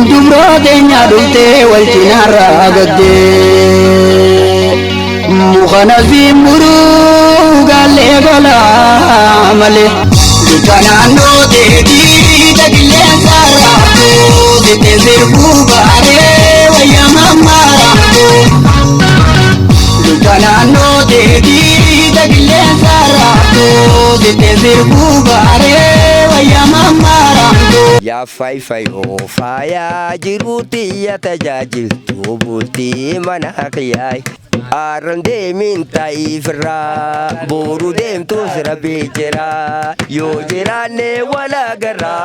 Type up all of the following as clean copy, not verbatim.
dubro denya dute walchinara gadde mukhana zimuru galle gola male kanano dedi dagile sara dete zirbu bare waya mamara kanano dedi dagile sara dete zirbu bare waya mamara ya fai o faya jiruti ya tajajil tubuti manaqiyai arande min taifra boru dem tusra bijra yo jirane wala gara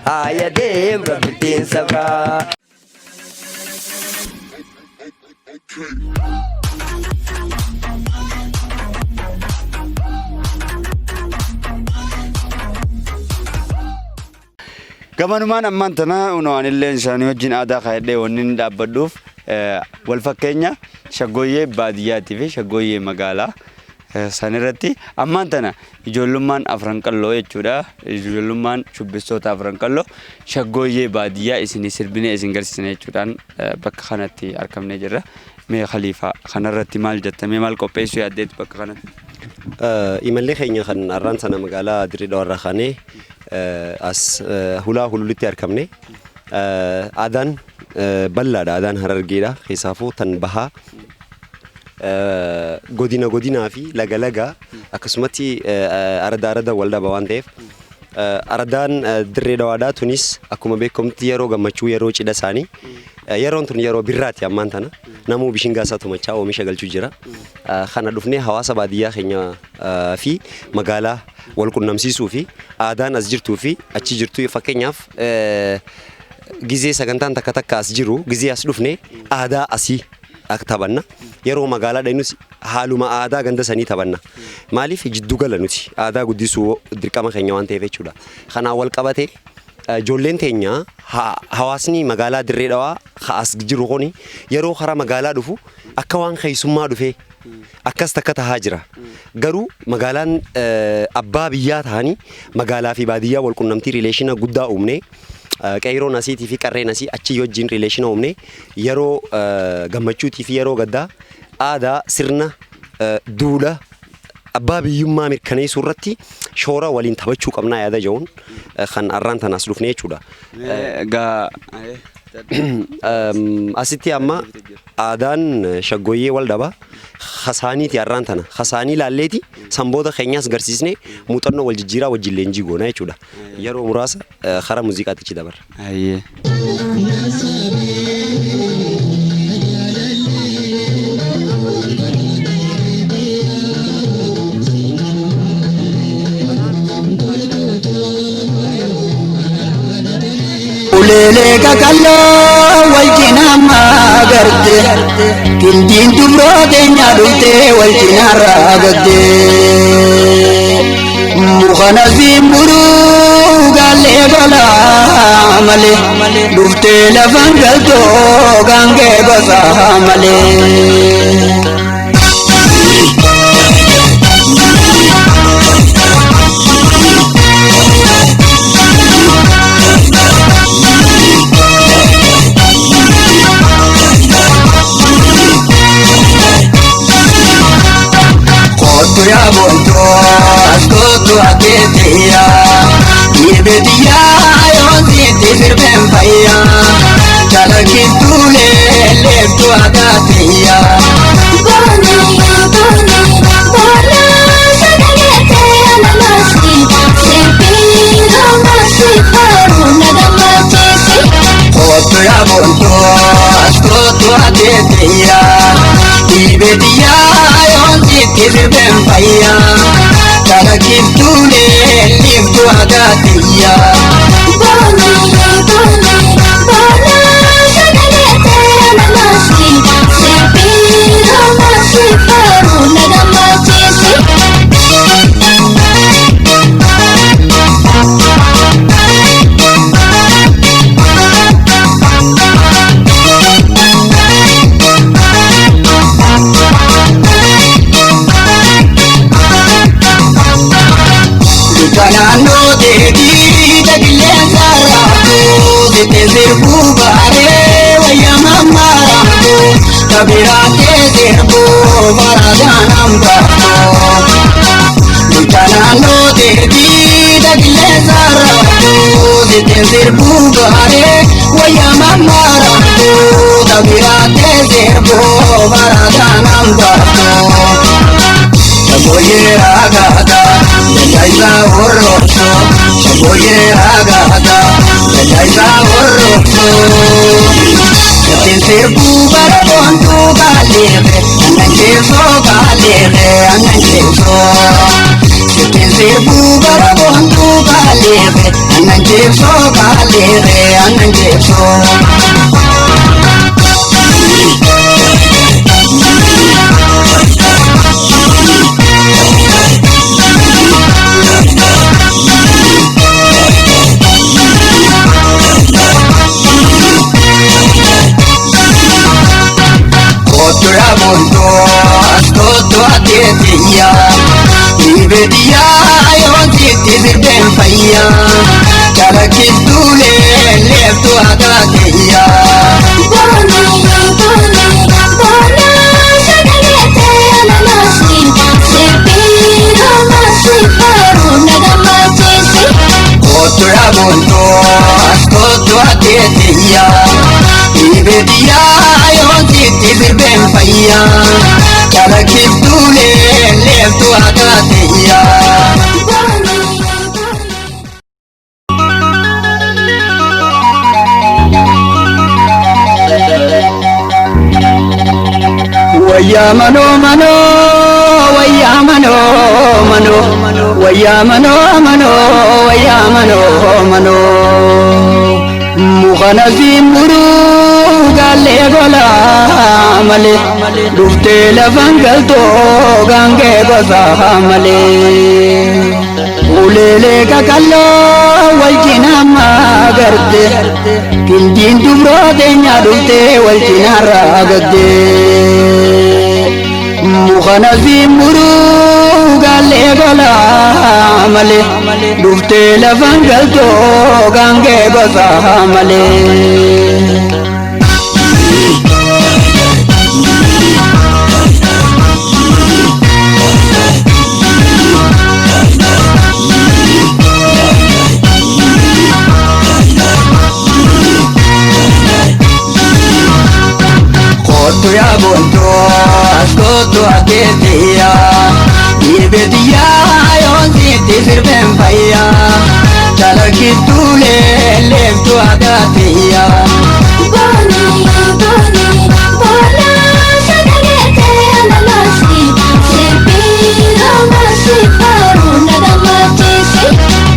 aya dem rabtin sabra Gamanumaan ammaan tana unaanillee isaanii wajjin aadaa kaayedhee wanni dhaabbadhuuf wal fakkeenya shaggooyyee baadiyyaatti fi shaggooyyee magaalaa sanirratti ammaan tana ijoollummaan afran qalloo jechuudha. Ijoollummaan shubbistoota afran qalloo shaggooyyee baadiyyaa isin sirbinee isin garsiisne jechuudhaan bakka kanatti argamnee jirra. Mee Khaliifaa kanarratti maal jettamee maal qopheessuu yaaddeetu bakka kanatti? Imallee keenya kan arraan sana magaalaa Dirreedhaa warra kaanee as hulaa hululitti argamne aadaan bal'aadha. Aadaan Harargeedha. Keessaafuu tan bahaa godinaa fi laga akkasumatti arada wal dhaba waan ta'eef aradaan Dirreedhaadhaa tunis akkuma beekamti yeroo gammachuu yeroo cidha isaanii yeroon tun yeroo birraati ammaan tana namuu bishin gaasaa tumachaa oomisha galchuu jira. Kana dhufnee hawaasa baadiyyaa keenya fi magaalaa wal qunnamsiisuu fi aadaan as jirtuu fi achi jirtuu fakkeenyaaf gizee sagantaan takka as jiru gizee as dhufnee aadaa asii taphanna yeroo magaalaa dhaynus haaluma aadaa ganda sanii taphanna maaliif jiddu gala nuti aadaa guddisuu dirqama keenya waan ta'eef jechuudha. Kanaan wal qabatee ijoolleen teenya hawaasni magaalaa Dirreedhaa as jiru kuni yeroo karaa magaalaa dhufu akka waan keessummaa dhufee akkas takka tahaa jira. Garuu magaalaan abbaa biyyaa ta'anii magaalaa fi baadiyyaa wal qunnamtii rileeshina guddaa uumne qeyroo nasiitii fi qarree nasii achi wajjin rileeshina uumne yeroo gammachuutii fi yeroo gaddaa aadaa sirna duula abbaa biyyummaa mirkaneessuu irratti shoora waliin taphachuu qabnaa yaada jiruun kan arraan tanaas dhufne jechuudha. Asitti amma aadaan shaggooyyee wal dhaba khasaaniiti arraan tana khasaanii laalleeti sanboota keenyaas garsiisne muuxannoo wal jijjiiraa wajjin leenjii goona jechuudha. Yeroo muraasa karaa muuziqaatichi dabarra. Ulele kakalo waljina magarte kindin dubro denya dute waljina ragade mukhana zimburu galle gola male dufte lafangalto gange gosa male ya bonto askoto aketia yebedia yonti tifirben faya chala kitule lepto agatia bana sagalete namaski sepira masi paruna damachesi koto ya bonto askoto aketia yebedia tifirben faya chala kitule lepto agatia bana sagalete namaski sepira masi paruna damachesi kanano dedi dagile sara dete tabirate sirbu baradanam bato Lucanano devi dagile saratu Zite sirbu gare waya mamaratu Tabirate sirbu baradanam bato Shaboye ragada Jaisa orroso Shaboye ragada Jaisa orroso Yatin sirbu barabontu galere Anan jeso galere anan jeso Yatin sirbu barabontu galere Anan jeso galere anan jeso Ibedia yon siti sirben faya Cara kitule leftu agateya Bona shagalete ananasin Sipiro masiparu nagamachisi Otra bunto askoto ateteya Ibedia yon siti sirben faya Cara kitule leftu agateya Waya mano mano waya mano mano waya mano mano waya mano mano Mukhana zimburu galle gola male dufte lavangal to gange goza male ulele kakallo waljina magarte kindin dubro denya dufte waljina ragade Mukhana zimburu galle gola male dufte lavangal to gange goza male Kotoya bonto askoto ateteya Ibedia yon siti sirben faya Chala kitule leftu agateya Bona shagalete ananasin Sipiro masiparu nagamachisi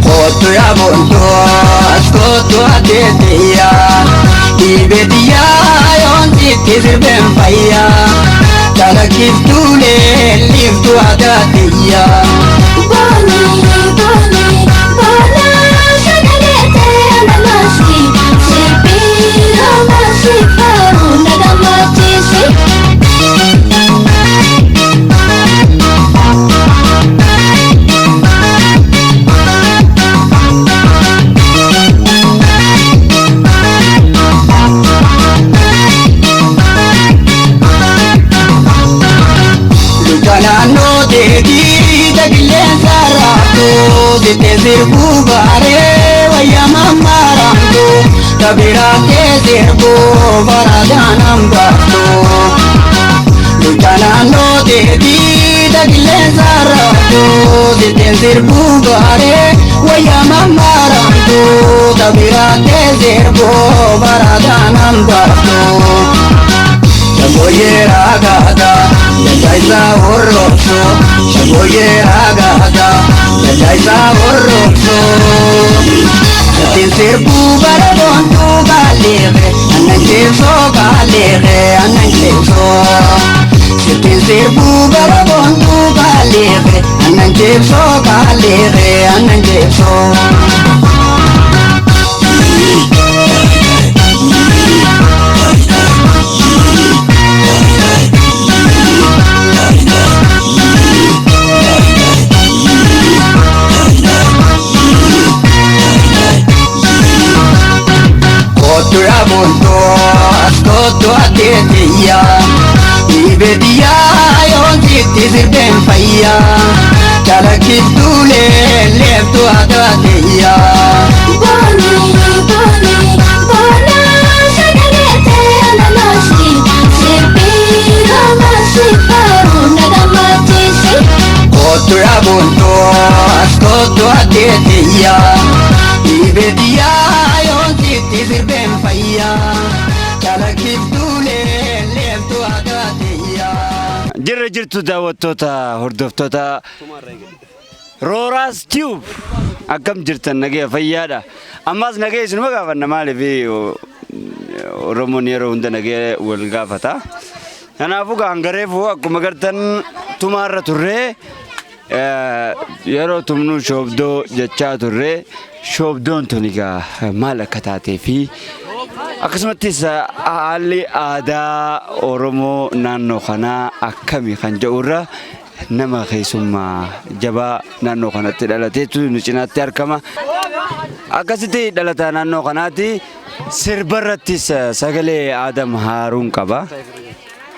Kotoya bonto askoto ateteya Ibedia yon siti sirben faya Chala kitule leftu agateya Bona shagalete ananasin Sipiro masiparu nagamachisi Lucanano devi dagile saratu Zite sirbu gare waya mamaratu Tabirate sirbu baradanam bato Lucanano devi dagile saratu Zite sirbu gare waya mamaratu Tabirate sirbu baradanam bato Shaboye ragada Jaisa orroso Shaboye ragada Jaisa orroso Yatin sirbu barabontu galere Anan jeso galere anan jeso Yatin sirbu barabontu galere Anan jeso galere anan jeso Kotoya bonto askoto ateteya Ibediyaa yoonsitti sirbeen fayyaa calaqqiftuulee leeftu adaateeyyaa. Boni, boni, bona shagalete anamashi. Sirbi ramashi faru nagamachisi. Kootu dhabuuntoo as kootu adeeteeyyaa. Ibediyaa yoonsitti sirbeen fayyaa calaqqiftuulee leeftu adaateeyyaa. Jirra jirtu daawwattoota hordoftoota Rooraas Tube akkam jirtan nagaya fayyaadha. Ammas nagaya isinuma gaafanna maaliif Oromoon yeroo hunda nagaya wal gaafata. Kanaafuu gaangareefu akkuma gartan tumaarra turree yeroo tumnu shoobdoo jechaa turree shoobdoon tun egaa maal akka taatee fi akkasumattis haalli aadaa Oromoo naannoo kanaa akkami kan jedhurra nama keessummaa jabaa naannoo kanatti dhalateetu nu cinaatti argama. Akkasitti dhalataa naannoo kanaatti sirbarrattis sagalee Adam Haaruun qaba.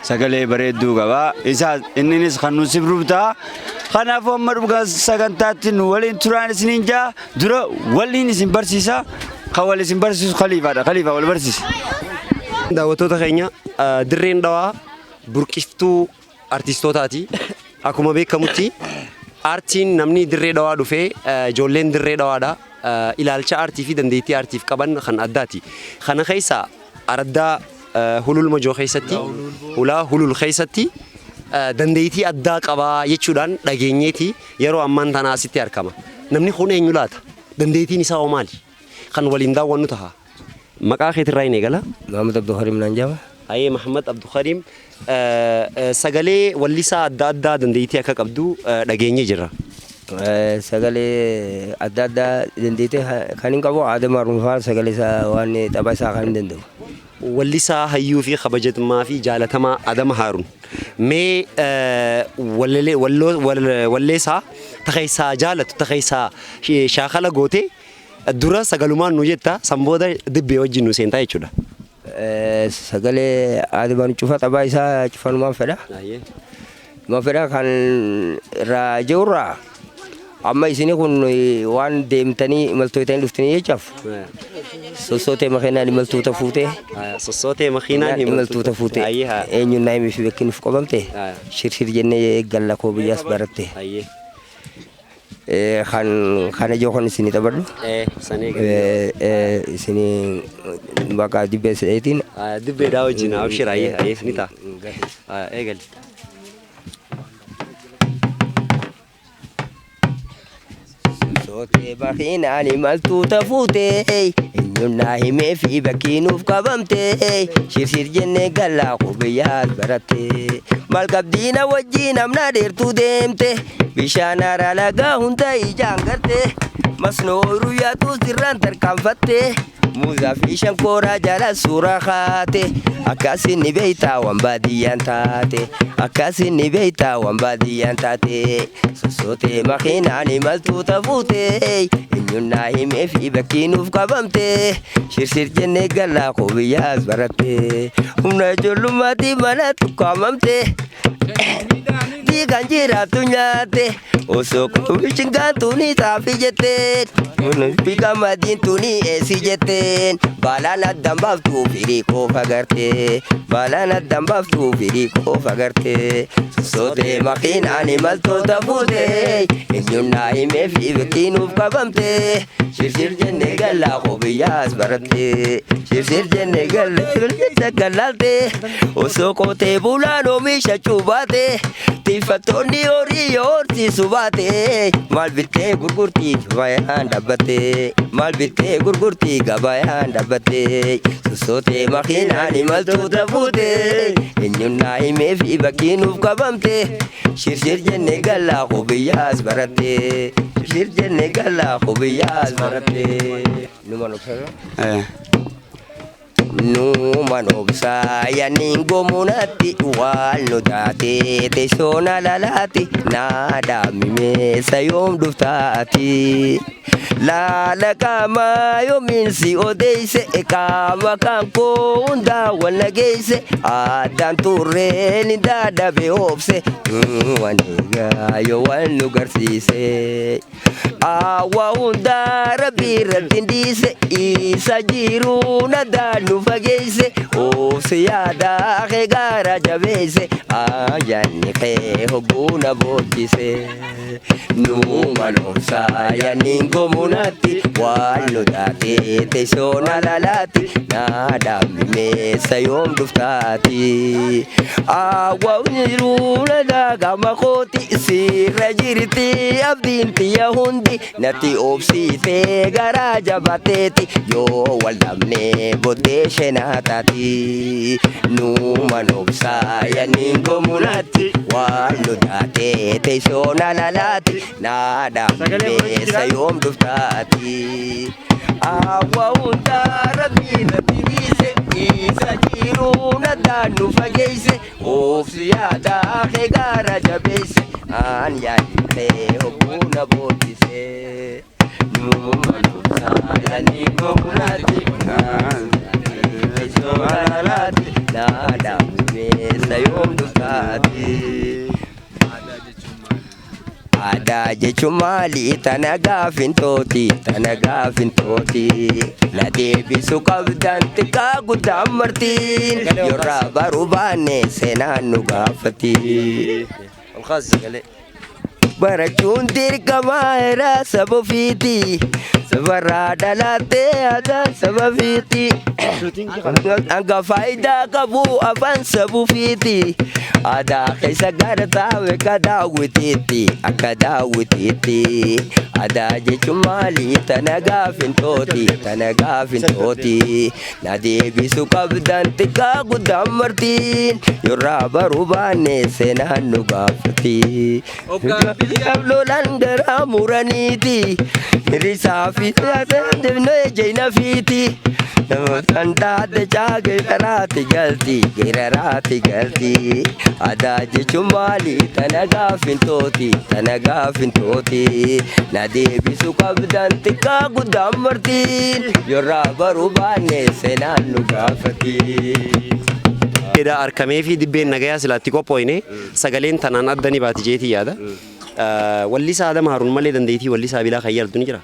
Sagalee bareedduu qaba. Isa inninis kan nu sirbuuf ta'a. Kanaafuu amma dhugaa sagantaatti nu waliin turaan isiniin jaa dura waliin isin barsiisa. Kan wal isin barsiisu Khalifaadha. Khalifa wal barsiisi. Daawwattoota keenya dirreen dhawaa burqiftuu artistootaati. Akkuma beekamutti aartiin namni dirree dhawaa dhufee ijoolleen dirree dhawaadha. Ilaalcha aartii fi dandeettii aartiif qaban kan addaati. Kana keessa araddaa hulul majoo keessatti ulaa hulul keessatti dandeettii addaa qabaa jechuudhaan dhageenyeeti yeroo ammaan tana asitti argama. Namni kun eenyu laata? Dandeettiin isaa hoo maali? Kan waliin daawwannu ta'a. Maqaa keetirraa hin eegala? Muhammad Abdul Karim naan jedhama. Ayyee Muhammad Abdul Karim sagalee wallisaa adda addaa dandeettii akka qabdu dhageenyee jirra. Sagalee adda addaa dandeettii kan hin qabu Adam Haaruun fa'aa sagalee isaa waan tapha isaa kan hin danda'u. Wallisaa hayyuu fi kabajatamaa fi jaalatamaa Adam Haaruun mee walleessaa takeessaa jaalatu takeessaa shaakala gootee dura sagalumaan nu jetta sanbooda dibbee wajjin nu seentaa jechuudha. Sagalee Adam cufa tapha isaa cufanumaan fedha. Ma fedha kan irraa jirurraa amma isin kun waan deemtanii imaltootanii dhuftanii jechaaf. Sossootee makiinaan imaltoota fuutee. Sossootee makiinaan imaltoota fuutee. Eenyuun naayimii fi bakkinuuf qabamte. Shirshir jennee galla koo biyyaas baratte. Kana jookon isinii taphadhu. Isinii bakka dibbee seetiin. Dibbee daa wajjin abshir ayyee ni ta'a. Eegali. Sossootee makiinaan imaltoota fuutee. Eenyuun naayimee fi bakkinuuf qabamte. Shirshir jennee galla koo biyyaas baratte. Maal qabdiina wajjin amna dheertuu deemte. Bishaan haaraa lagaa hunda ijaan garte. Masnoo ruyyaatu sirraan tarkaanfatte. Muuzaa fi shankooraa jala suuraa kaate. Akkasiin ni beektaa waan baadiyyaan taate. Akkasiin ni beektaa waan baadiyyaan taate. Sossootee makiinaan imaltoota fuutee. Eenyuun naayimee fi bakkinuuf qabamte. Shirshir jennee galla koo biyyaas baratte. Humna ijoollummaatti mana tukkaamamte. Kan jiraatu nyaate osoo komishin kan tuni taafi jetteen bika madiin tuni eesi jetteen balaan addaan baaftuu firii koof agartee balaan addaan baaftuu firii koof agartee sossootee makiinaan imaltoota fuutee eenyuun naayimee fi bakkinuuf qabamtee shirshir jennee gallaa koo biyyaas barattee shirshir jennee gallaaltee osoo qootee bulaan oomisha cuubaatee. Tiffattoonni horii yoo horsiisu baate maal bittee gurgurtii gabayaan dhaabbatte maal bittee gurgurtii gabayaan dhaabbatte sossootee makiinaan imaltoota fuute eenyuun naayimee fi bakkinuuf qabamte shirshir jennee gallaa koo biyyaas baratte shirshir jennee gallaa koo biyyaas baratte. Numan obsaa yaaniin gomuunatti waan nu taate teessoon alalaati naadhaa mimeessa yoom dhuftaati laala qaamaa yoomiin si odeeyse qaama kan koo hundaa wal nageeyse addaan turreen daadabe oobse waan eegaa yoo wal nu garsiise awwa hundaa rabbii irratti dhiise isa jiruu nadaa nu fageeyse oobse yaadaa kee gaara jabeeyse ayyaanni kee hogguu na boochise nuuma noomsaa yaaniin gomunatti waan nu taatee teessoona lalaatti naadhaan meessa yoom dhuftaati awwa jiruu nadaa gama kooti sirra jirti abdiin tiyya hundi natti obsiitee garaa jabateeti yoo wal dhabnee boodee shenaa taati nuuma noomsaa yaaniin gomunatti waan nu taatee teessoona lalaatti naadhaan meessa yoom dhuftaati awwa hundaa rabbii natti dhiise isa jiruu nadaa nu fageeyse oobsi yaadaa kee gaara jabeeyse aan yaadni kee hogguu na boochise nuuma noomsaa yaaniin gomunatti teessoona lalaatti naadhaan meessa yoom dhuftaati aadaa jechuun maali tana gaafintooti na deebisuu qabdan xiqqaa guddaan martiin yorraa baruu baanne seenaan nu gaafati barachuun dirqamaa irraa saba ofiiti sabarraa dhalaattee aadaan saba ofiiti hanga faayidaa qabu afaan saba ofiiti aadaa keessa gara taa'e akka daawwitiitti aadaa jechuun maali tana gaafintooti na deebisuu qabdan xiqqaa guddaan martiin yorraa baruu baanne seenaan nu gaafati lolaan garaa muraniiti risaa fi deemnee jeena fiiti kan taate geeraraati galti aadaa jechuun maali tana gaafintooti na deebisuu qabdan xiqqaa guddaan martiin yorraa baruu baanne seenaan nu gaafati. Eda arkamee fi dibbeen nagayaa silaatti qophooyne sagaleen tanaan addanii baati jeetii yaada. Wallisaa Adam Haruun malee dandeettii wallisaa bilaa kan yaaddu ni jira.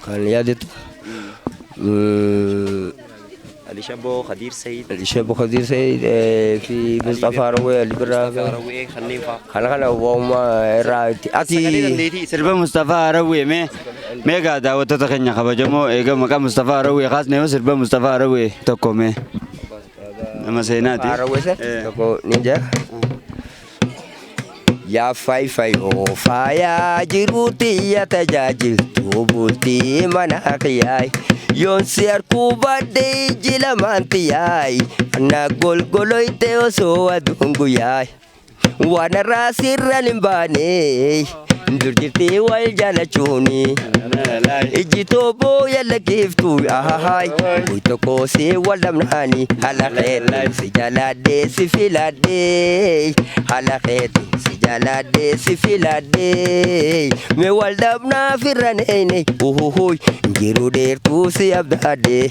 Kan yaadatu Ali Shaboo, Khadir Said fi Mustafa Rawee Ali Birraa kanneen fa'aa. kana waa'uma irraa itti Sagalee dandeettii sirba Mustafa Rawee mee gaa daawwattoota keenya kabajamoo eega maqaa Mustafa Rawee kaasnee sirba Mustafa Rawee tokko mee nama seenaati. Rawee tokko ni jira. Yaa faayifayoo faayaa jiruuti yaa tajaajiltuu bultii mana kiyyaay yoon si harkuu baadhee jila maantiyaay na golgoloyte osoo aduun guyyaay waan irraa sirraan hin baane dur jirtii wal jaalachuuni ijji tooboo yalla geeftuu ahahaay buy tokko si wal dhabnaani haala keetiin si jaaladhee si filadhee haala keetiin si jaaladhee si filadhee mee wal dhabnaa firraneene uhuhuy jiruu dheertuu si abdaadhee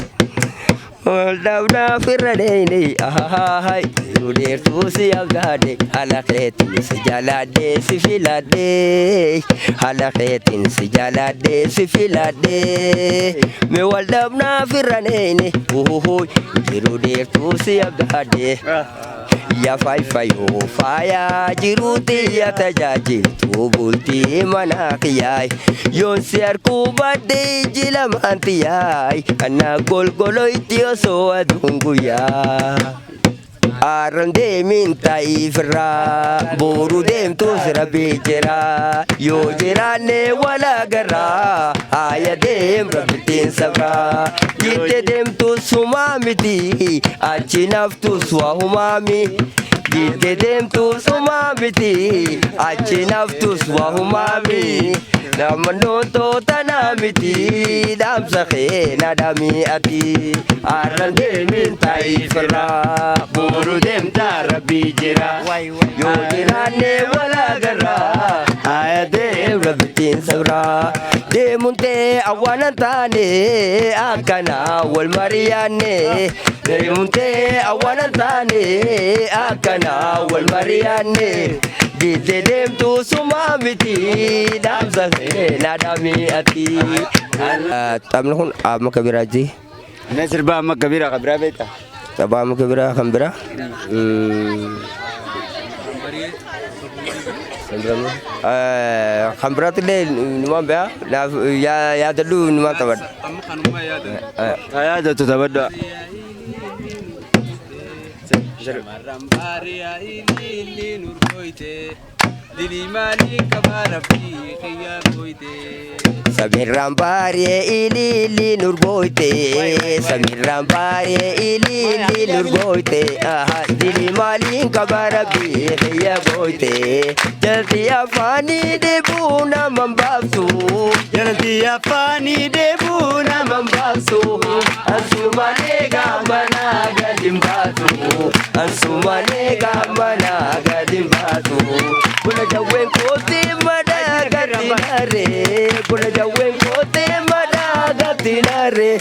wal dhabnaa firraneene ahahaay jiruu dheertuu si abdaadhee haala keetiin si jaaladhee si filadhee haala keetiin si jaaladhee si filadhee mee wal dhabnaa firraneene uhuhuy jiruu dheertuu si abdaadhee. Yaa faayifayoo faayaa jiruuti yaa tajaajiltuu bultii mana kiyyaay yoon si harkuu baadhee jila maantiyaay ana golgoloyti osoo aduun guyyaa. Arran deemin taa'ifirraa boru deemtus rabbii jira yoo jiraanne wal agarraa haaya deem rabbittiin sabraa jitte deemtus humaa miti achi naftus waa humaami jitte deemtus humaa miti achi naftus waa humaami namannoon tootanaa miti dhaamsa kee na dhamii ati arran deemin taa'ifirraa boru deemtaa rabbii jira yoo jiraanne wal agarraa Ayatee rabbitiin sabraa deemuun ta'e awwaanan taane akkana wal mari'anne deemuun ta'e awwaanan taane akkana wal mari'anne giddee deemtu sumaa miti dhaamsa naadhaami ati. Taphni kun amma kabiraati. Inni sirba amma kabiraa beektaa? Tapha amma kabiraa kan biraa. Kan biraattillee numaan beekaa yaadadhu numaan taphadha. Amma kanuma yaadadha. Yaadatu taphadha. Shamarran baariyaa ililli nurgooyte dilimaanii kabaara fi xiyyaa gooyte. Samirran baari'ee ililli nurgooyte samirran baari'ee ililli nurgooyte dilimaaliin kabaara fi xiyyaa gooyte jalti afaanii deebuu naman baabsu jalti afaanii deebuu naman baabsu ansumalee gaammanaa gadin baatu ansumalee gaammanaa gadin baatu bula jawween kootii madaa gadinaaree bula jawween kootii madaa gadinaaree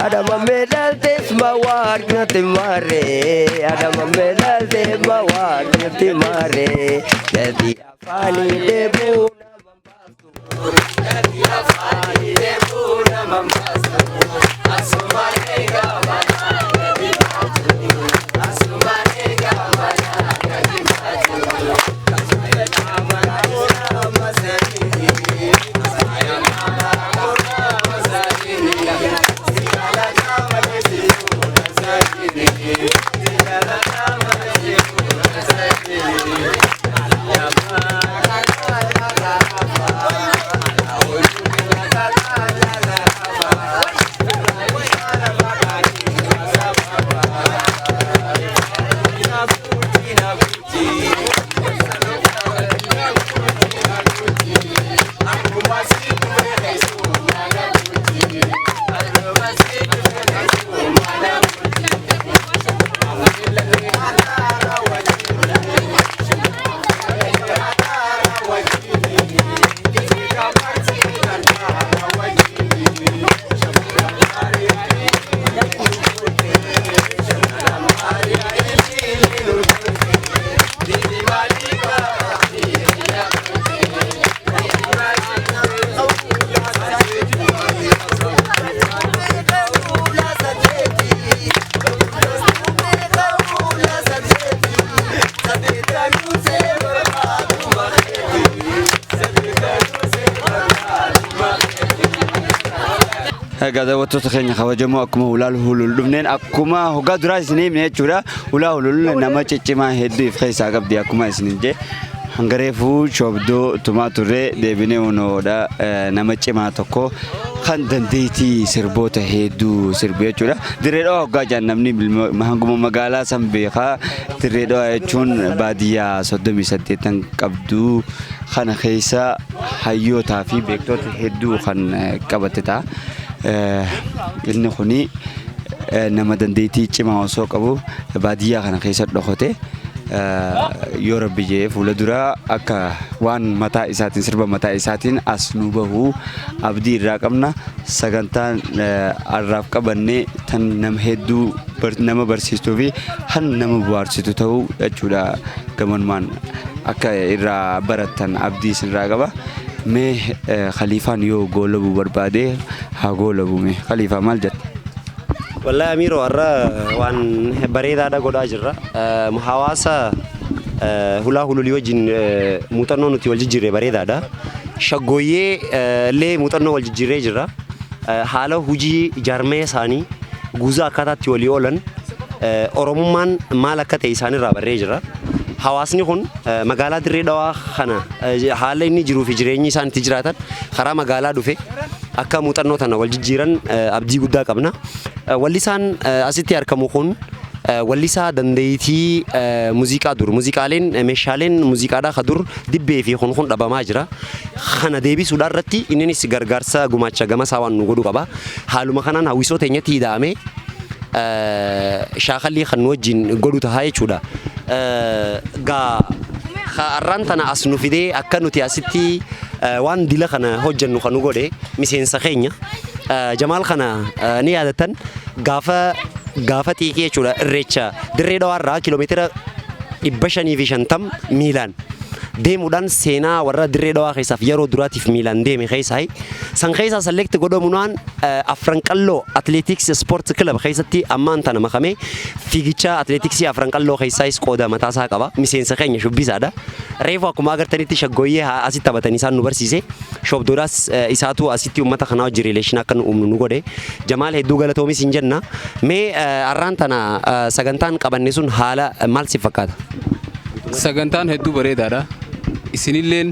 adama meedaaltees mawaar natti maaree adama meedaaltees mawaar natti maaree jalti afaanii deebuu naman baabsu jalti afaanii deebuu naman baabsu ansumalee gaammanaa gadin baatu ansumalee gaammanaa gadin baatu. Daawwattoota keenya kabajamoo akkuma ulaa hulul dhufneen akkuma hoggaa duraa isin himne jechuudha. Ulaa hulul nama ciccimaa hedduu of keessaa qabdi akkuma isin jee hangareefuu shoobdoo tumaa turre deebinee unoodha nama cimaa tokko kan dandeettii sirboota hedduu sirbu jechuudha. Dirreedhaa hoggaa jaannamni hanguma magaalaa san beekaa dirreedhaa jechuun baadiyyaa 38 qabdu kana keessa hayyootaa fi beektoota hedduu kan qabatte ta'a. Inni kuni nama dandeettii cimaa osoo qabu baadiyyaa kana keessa dhokote yoo rabbi jee fuula duraa akka waan mataa isaatiin sirba mataa isaatiin as nu bahuu abdii irraa qabna. Sagantaan arraaf qabannee tan nama hedduu nama barsiistuu fi han nama bohaarsitu ta'uu jechuudha. Gamanumaan akka irraa baratan abdii isinirraa qaba. Mee Khaliifaan yoo goolabuu barbaade haa goolabu mee Khaliifaa maal jedha? Wallahi Amiroo har'a waan bareedaadha godhaa jirra. Hawaasa hulaa hululii wajjin muuxannoo nuti wal jijjiirree bareedaadha. Shaggooyyee illee muuxannoo wal jijjiirree jirra. Haala hojii ijaarmee isaanii guuzaa akkaataatti walii oolan Oromummaan maal akka ta'e isaanirraa barree jirra. Hawaasni kun magaalaa Dirree Dhawaa kana haala inni jiruu fi jireenyi isaan itti jiraatan karaa magaalaa dhufe akka muuxannoo tana wal jijjiiran abdii guddaa qabna. Wallisaan asitti argamu kun wallisaa dandeettii muuziqaa dur muuziqaaleen meeshaaleen muuziqaadhaa ka dur dibbee fi kun dhabamaa jira. Kana deebisuudhaan irratti innis gargaarsa gumaacha gama isaa waan nu godhu qaba. Haaluma kanaan hawwisoo teenyatti hidhaamee shaakallii kan wajjin godhu tahaa jechuudha. Gaa arraan tana as nu fidee akka nuti asitti waan dila kana hojjennu kan nu godhe miseensa keenya Jamaal kana ni yaadatan gaafa xiiqii jechuudha irreecha dirree dhawaarraa kiiloomeetira 550 miilaan deemuudhaan seenaa warra dirree dhawaa keessaaf yeroo duraatiif miilaan deeme keessaa san keessaa select godhamuudhaan Afranqalloo Athletics Sport Club keessatti ammaan tana makamee fiigicha athletiksii Afranqalloo keessaas qooda mataasaa qaba miseensa keenya shubbisaadha reefu akkuma agartanitti shaggooyyee asitti taphatanii isaan nu barsiise shobdoodaas isaatu asitti uummata kanaa wajjin rileeshin akka nu uumnu nu godhe Jamaal hedduu galatoomis hin jenna mee arraan tana sagantaan qabanne sun haala maal si fakkaata? Sagantaan hedduu bareedaadha. Isinilleen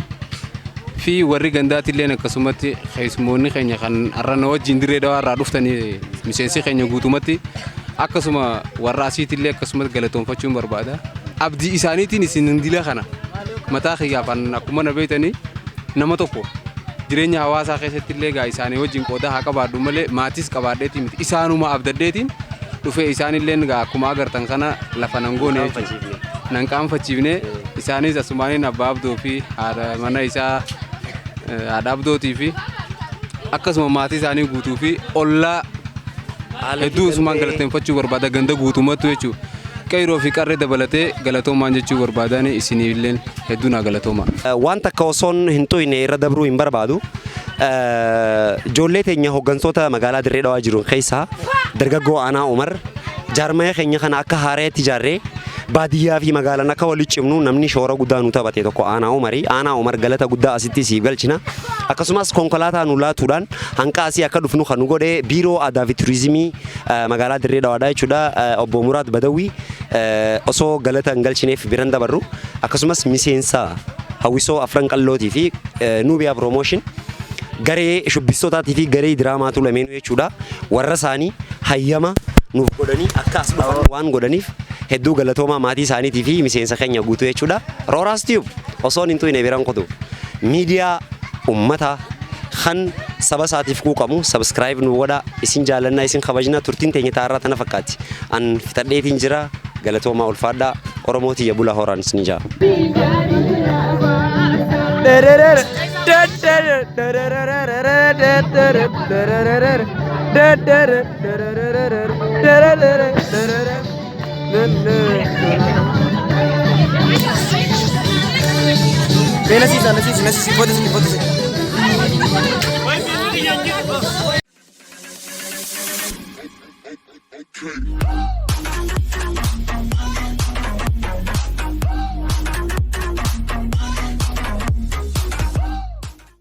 fi warri gandaatilleen akkasumatti keessummoonni keenya kan arrana wajjin dirree dhawaarraa dhuftanii miseensi keenya guutumatti akkasuma warra asiitillee akkasumatti galatoonfachuun barbaada. Abdii isaaniitiin isin dila kana mataa xiyyaafan akkuma na beeytanii nama tokko jireenya hawaasaa keessattillee gaa isaanii wajjin qooda haa qabaadhu malee maatis qabaadheetii miti isaanuma abdaddeetiin dhufee isaanilleen gaa akkuma agartan kana lafa nan goone nan qaanfachiifne isaanis asumaaniin abbaa abdoo fi haadha mana isaa haadha abdootii fi akkasuma maatii isaanii guutuu fi ollaa hedduu isumaan galateeffachuu barbaada ganda guutummattu jechuudha. Qayroo fi qarree dabalatee galatoomaan jechuu barbaadan isinilleen hedduu naa galatooma. Waan takka osoon hin toyne irra dabruu hin barbaadu. Ijoollee teenya hooggantoota magaalaa Dirree Dhawaa jiru keessaa dargaggoo Aanaa Umar jaarmaya keenya kana akka haareetti ijaarree baadiyyaa fi magaalaan akka walitti cimnu namni shoora guddaa nu taphate tokko Aanaa Umar galata guddaa asitti siif galchina. Akkasumas konkolaataa nu laatuudhaan hanqa asii akka dhufnu kan nu godhe biiroo aadaa fi turizimii magaalaa Dirree Dhawaadhaa jechuudha obbo Muraad Badawii osoo galata hin galchineef biran dabarru akkasumas miseensa hawwisoo Afranqallootii fi Nuubiyaa Promotion garee shubbistootatii fi garee diraamaatu lameenuu jechuudha warra isaanii hayyama nuuf godhanii akka as dhufan waan godhaniif hedduu galatoomaa maatii isaaniitii fi miseensa keenya guutuu jechuudha. Rooraas Tube osoon hin tuyne biran qotu miidiyaa ummata kan saba isaatiif quuqamu subscribe nu godha isin jaalannaa isin kabajna turtiin teenya taarraa tana fakkaatti an fitadheetiin jira galatoomaa ulfaadhaa Oromootii bula horaan isin jaa. Ven así, fotos.